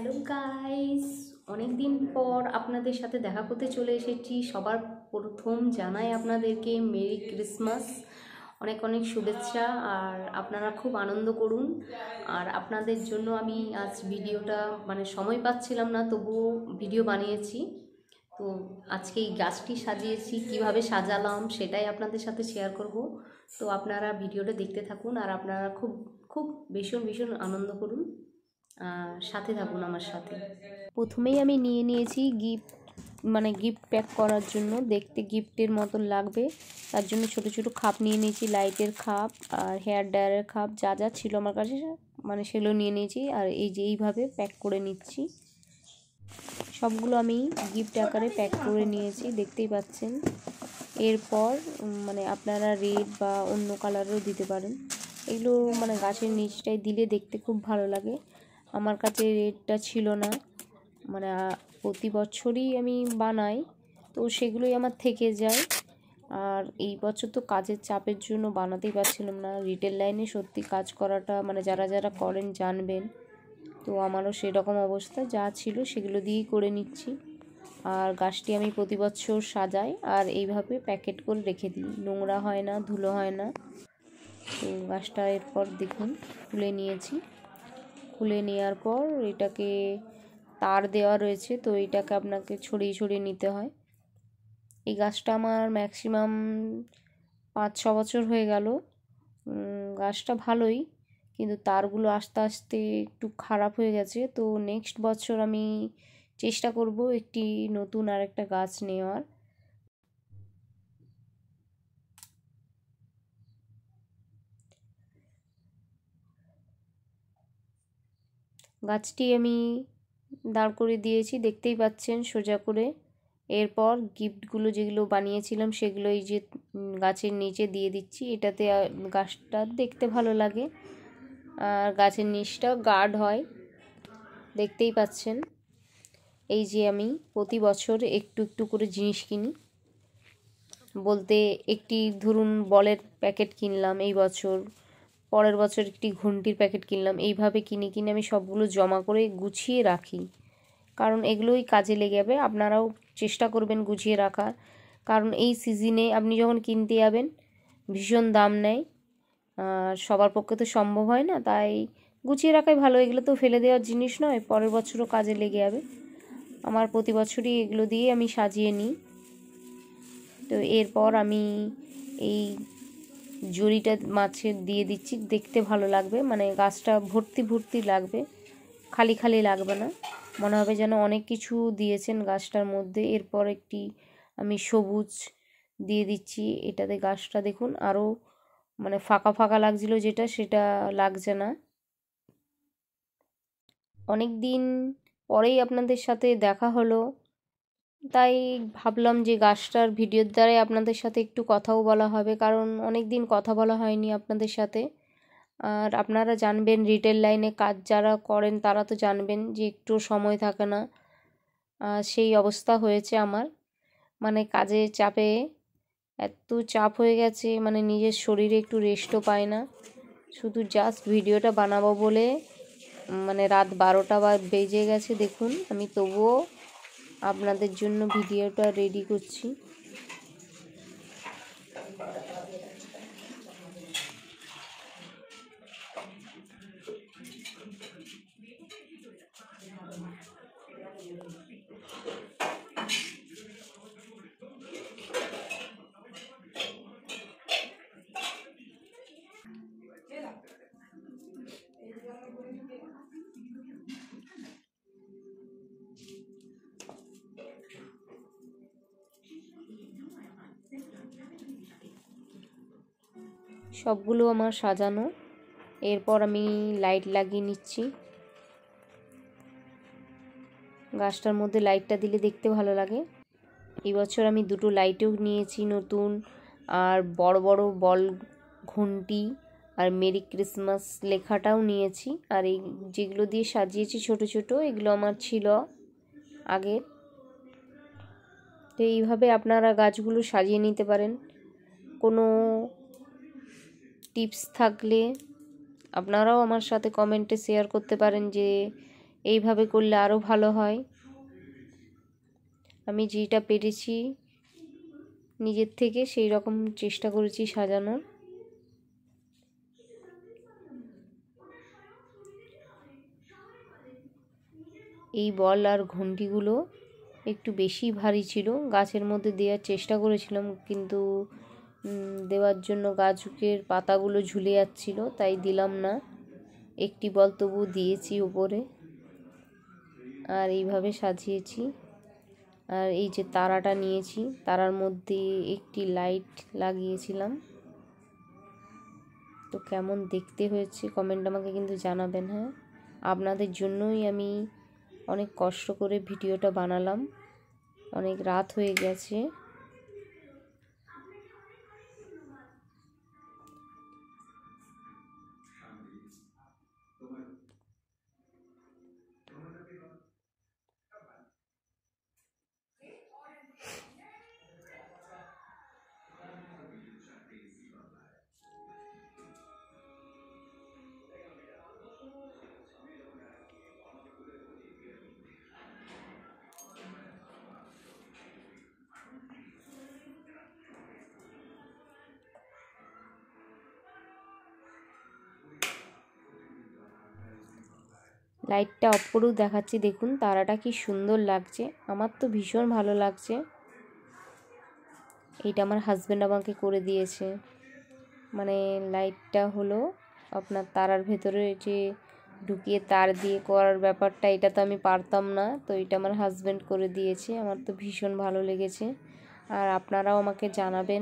Hello guys, অনেক দিন পর আপনাদের সাথে দেখা করতে চলে এসেছি। সবার প্রথম জানাই আপনাদেরকে মেরি ক্রিসমাস, অনেক অনেক শুভেচ্ছা। আর আপনারা খুব আনন্দ করুন। আর আপনাদের জন্য আমি আজ ভিডিওটা সময় পাচ্ছিলাম না, তবুও ভিডিও বানিয়েছি। তো আজকে এই গাছটি সাজিয়েছি, কিভাবে সাজালাম সেটাই আপনাদের সাথে শেয়ার করব। তো আপনারা ভিডিওটা দেখতে থাকুন আর আপনারা খুব খুব ভীষণ ভীষণ আনন্দ করুন, সাথে থাকুন আমার সাথে। প্রথমেই আমি নিয়ে নিয়েছি গিফট প্যাক করার জন্য, দেখতে গিফটের মতন লাগবে তার জন্য ছোট ছোট খাপ নিয়ে নিয়েছি, লাইটের খাপ আর হেয়ার ড্রায়ারের খাপ, যা যা ছিল আমার কাছে সেগুলো নিয়ে নিয়েছি। আর এই যে এইভাবে প্যাক করে নিচ্ছি, সবগুলো আমি গিফট আকারে প্যাক করে নিয়েছি, দেখতেই পাচ্ছেন। এরপর আপনারা রেড বা অন্য কালারও দিতে পারেন। এগুলো গাছের নিচটায় দিলে দেখতে খুব ভালো লাগে। আমার কাছে রেডটা ছিল না, প্রতি বছরই আমি বানাই, তো সেগুলোই আমার থেকে যায়। আর এই বছর তো কাজের চাপের জন্য বানাতেই পারছিলাম না। রিটেল লাইনে সত্যি কাজ করাটা যারা যারা করেন জানবেন, তো আমারও সেরকম অবস্থা, যা ছিল সেগুলো দিয়েই করে নিচ্ছি। আর গাছটি আমি প্রতি বছর সাজাই আর এইভাবে প্যাকেট করে রেখে দিই, নোংরা হয় না, ধুলো হয় না। তো গাছটা এরপর দেখুন খুলে নিয়েছি। খুলে নেওয়ার পর এটাকে তার দেওয়া রয়েছে, তো এটাকে আপনাকে ছড়িয়ে ছড়িয়ে নিতে হয়। এই গাছটা আমার ম্যাক্সিমাম 5-6 বছর হয়ে গেল। গাছটা ভালোই, কিন্তু তারগুলো আস্তে আস্তে একটু খারাপ হয়ে গেছে। তো নেক্সট বছর আমি চেষ্টা করব একটি নতুন আরেকটা গাছ নেওয়ার। গাছটি আমি দাঁড় করে দিয়েছি, দেখতেই পাচ্ছেন, সোজা করে। এরপর গিফটগুলো যেগুলো বানিয়েছিলাম সেগুলো এই যে গাছের নিচে দিয়ে দিচ্ছি। এটাতে গাছটা দেখতে ভালো লাগে আর গাছের নিচটাও গার্ড হয়, দেখতেই পাচ্ছেন। এই যে আমি প্রতি বছর একটু একটু করে জিনিস কিনি, বলতে একটি ধরুন বলের প্যাকেট কিনলাম এই বছর, পরের বছর একটি ঘন্টির প্যাকেট কিনলাম, এইভাবে কিনে কিনে আমি সবগুলো জমা করে গুছিয়ে রাখি, কারণ এগুলোই কাজে লেগে যাবে। আপনারাও চেষ্টা করবেন গুছিয়ে রাখার, কারণ এই সিজনে আপনি যখন কিনতে যাবেন ভীষণ দাম নেয়, আর সবার পক্ষে তো সম্ভব হয় না, তাই গুছিয়ে রাখাই ভালো। এগুলো তো ফেলে দেওয়ার জিনিস নয়, পরের বছরও কাজে লেগে যাবে। আমার প্রতি বছরই এগুলো দিয়ে আমি সাজিয়ে নিই। তো এরপর আমি এই জড়িটা মাছের দিয়ে দিচ্ছি, দেখতে ভালো লাগবে, গাছটা ভর্তি ভর্তি লাগবে, খালি খালি লাগবে না, মনে হবে যেন অনেক কিছু দিয়েছেন গাছটার মধ্যে। এরপর একটি আমি সবুজ দিয়ে দিচ্ছি, এটাতে গাছটা দেখুন আরও ফাঁকা ফাঁকা লাগছিল, যেটা সেটা লাগছে না। অনেক দিন পরেই আপনাদের সাথে দেখা হলো, তাই ভাবলাম যে গাছটার ভিডিওর দ্বারাই আপনাদের সাথে একটু কথাও বলা হবে, কারণ অনেক দিন কথা বলা হয়নি আপনাদের সাথে। আর আপনারা জানবেন, রিটেল লাইনে কাজ যারা করেন তারা তো জানবেন যে একটু সময় থাকে না। সেই অবস্থা হয়েছে আমার, কাজের চাপে এত চাপ হয়ে গেছে, নিজের শরীরে একটু রেস্টও পায় না। শুধু জাস্ট ভিডিওটা বানাবো বলে রাত 12টা বেজে গেছে দেখুন, আমি তবুও আপনাদের জন্য ভিডিওটা রেডি করছি। সবগুলো আমার সাজানো, এরপর আমি লাইট লাগিয়ে নিচ্ছি। গাছটার মধ্যে লাইটটা দিলে দেখতে ভালো লাগে। এই বছর আমি দুটো লাইটও নিয়েছি নতুন, আর বড় বড় বল ঘন্টি আর মেরি ক্রিসমাস লেখাটাও নিয়েছি। আর এই যেগুলো দিয়ে সাজিয়েছি ছোট ছোট, এগুলো আমার ছিল আগের। তো এইভাবে আপনারা গাছগুলো সাজিয়ে নিতে পারেন। কোনো টিপস থাকলে আপনারাও আমার সাথে কমেন্টে শেয়ার করতে পারেন যে এইভাবে করলে আরও ভালো হয়। আমি যেটা পেরেছি নিজের থেকে সেই রকম চেষ্টা করেছি সাজানোর। এই বল আর ঘন্টিগুলো একটু বেশি ভারী ছিল, গাছের মধ্যে দেওয়ার চেষ্টা করেছিলাম, কিন্তু দেওয়ার জন্য গাছের পাতাগুলো ঝুলে যাচ্ছিল, তাই দিলাম না। একটি বল তবু দিয়েছি উপরে, আর এইভাবে সাজিয়েছি। আর এই যে তারাটা নিয়েছি, তারার মধ্যে একটি লাইট লাগিয়েছিলাম। তো কেমন দেখতে হয়েছে কমেন্ট আমাকে কিন্তু জানাবেন। হ্যাঁ, আপনাদের জন্যই আমি অনেক কষ্ট করে ভিডিওটা বানালাম, অনেক রাত হয়ে গেছে। লাইটটা অফ করেও দেখাচ্ছি, দেখুন তারাটা কি সুন্দর লাগছে, আমার তো ভীষণ ভালো লাগছে। এইটা আমার হাজব্যান্ড আমাকে করে দিয়েছে। মানে লাইটটা হলো আপনার তারার ভেতরে যে ঢুকিয়ে তার দিয়ে করার ব্যাপারটা, এটা তো আমি পারতাম না, তো এটা আমার হাজব্যান্ড করে দিয়েছে। আমার তো ভীষণ ভালো লেগেছে। আর আপনারাও আমাকে জানাবেন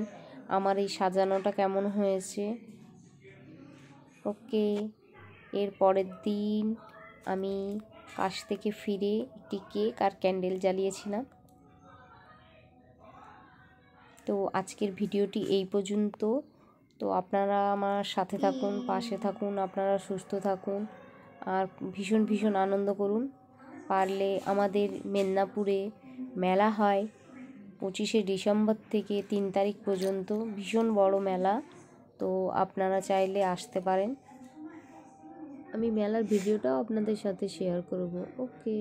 আমার এই সাজানোটা কেমন হয়েছে। ওকে, এর পরের দিন আমি কাজ থেকে ফিরে একটি কেক আর ক্যান্ডেল জ্বালিয়েছিলাম। তো আজকের ভিডিওটি এই পর্যন্ত। তো আপনারা আমার সাথে থাকুন, পাশে থাকুন, আপনারা সুস্থ থাকুন আর ভীষণ ভীষণ আনন্দ করুন। পারলে আমাদের মেদিনীপুরে মেলা হয় 25শে ডিসেম্বর থেকে 3 তারিখ পর্যন্ত, ভীষণ বড় মেলা। তো আপনারা চাইলে আসতে পারেন। আমি মেলার ভিডিওটাও আপনাদের সাথে শেয়ার করব। ওকে।